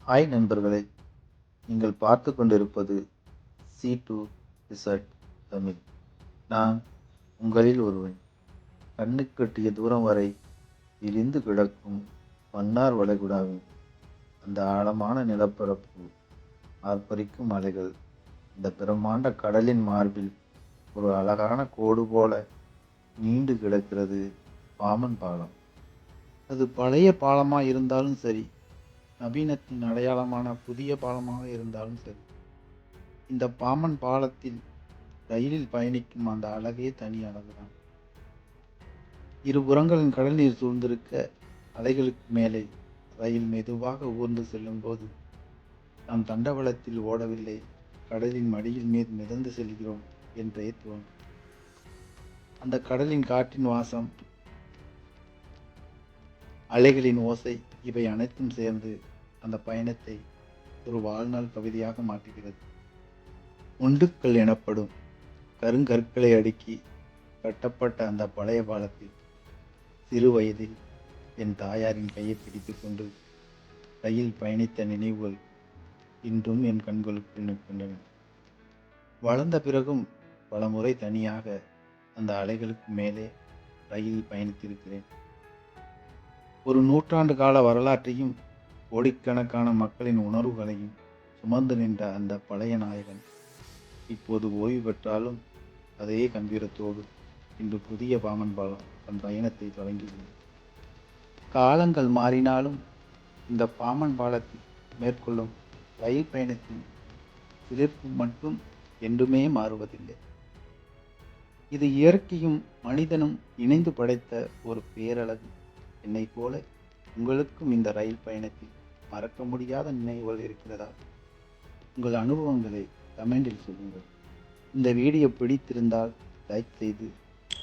Hi நண்பர்களே, நீங்கள் பார்த்து கொண்டிருப்பது C2 ரிசர்ச் தமிழ். நான் உங்களில் ஒருவன். கண்ணுக்கெட்டிய தூரம் வரை விரிந்து கிடக்கும் மன்னார் வளைகுடாவின் அந்த ஆழமான நிலப்பரப்பு, ஆர்ப்பரிக்கும் அலைகள், இந்த பிரம்மாண்ட கடலின் மார்பில் ஒரு அழகான கோடு போல நீண்டு கிடக்கிறது பாமன் பாலம். அது பழைய பாலமாக இருந்தாலும் சரி, நவீனத்தின் அடையாளமான புதிய பாலமாக இருந்தாலும் சரி, இந்த பாமன் பாலத்தில் ரயிலில் பயணிக்கும் அந்த அழகே தனி அழகுதான். இருபுறங்களின் கடல் நீர் சூழ்ந்திருக்க, அலைகளுக்கு மேலே ரயில் மெதுவாக ஊர்ந்து செல்லும் போது நாம் தண்டவளத்தில் ஓடவில்லை, கடலின் மடியில் மீது மிதந்து செல்கிறோம் என்றே தோன்றும். அந்த கடலின் காற்றின் வாசம், அலைகளின் ஓசை, இவை அனைத்தும் சேர்ந்து அந்த பயணத்தை ஒரு வாழ்நாள் கவிதையாக மாற்றுகிறது. முண்டுக்கல் எனப்படும் கருங்கற்களை அடுக்கி கட்டப்பட்ட அந்த பழைய பாலத்தில் சிறு வயதில் என் தாயாரின் கையை பிடித்து கொண்டு ரயில் பயணித்த நினைவுகள் இன்றும் என் கண்களுக்குள் நிற்கின்றன. வளர்ந்த பிறகும் பல முறை தனியாக அந்த அலைகளுக்கு மேலே ரயிலில் பயணித்திருக்கிறேன். ஒரு நூற்றாண்டு கால வரலாற்றையும் கோடிக்கணக்கான மக்களின் உணர்வுகளையும் சுமந்து நின்ற அந்த பழைய நாயகன் இப்போது ஓய்வு பெற்றாலும் அதே கம்பீரத்தோடு இன்று புதிய பாமன் பாலம் தன் பயணத்தை தொடங்கியுள்ளது. காலங்கள் மாறினாலும் இந்த பாமன் பாலத்தில் மேற்கொள்ளும் ரயில் பயணத்தின் சிலிர்ப்பு மட்டும் என்றுமே மாறுவதில்லை. இது இயற்கையும் மனிதனும் இணைந்து படைத்த ஒரு பேரழகு. என்னை போல உங்களுக்கும் இந்த ரயில் பயணத்தில் மறக்க முடியாத நினைவுகள் இருக்கிறதா? உங்கள் அனுபவங்களை கமெண்டில் சொல்லுங்கள். இந்த வீடியோ பிடித்திருந்தால் லைக் செய்து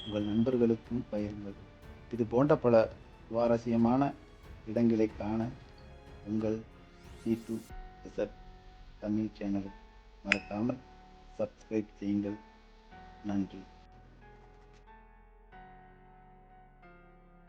உங்கள் நண்பர்களுக்கும் பகிருங்கள். இது போன்ற பல சுவாரஸ்யமான இடங்களை காண உங்கள் C2 ரிசர்ச் தமிழ் சேனலை மறக்காமல் சப்ஸ்கிரைப் செய்யுங்கள். நன்றி.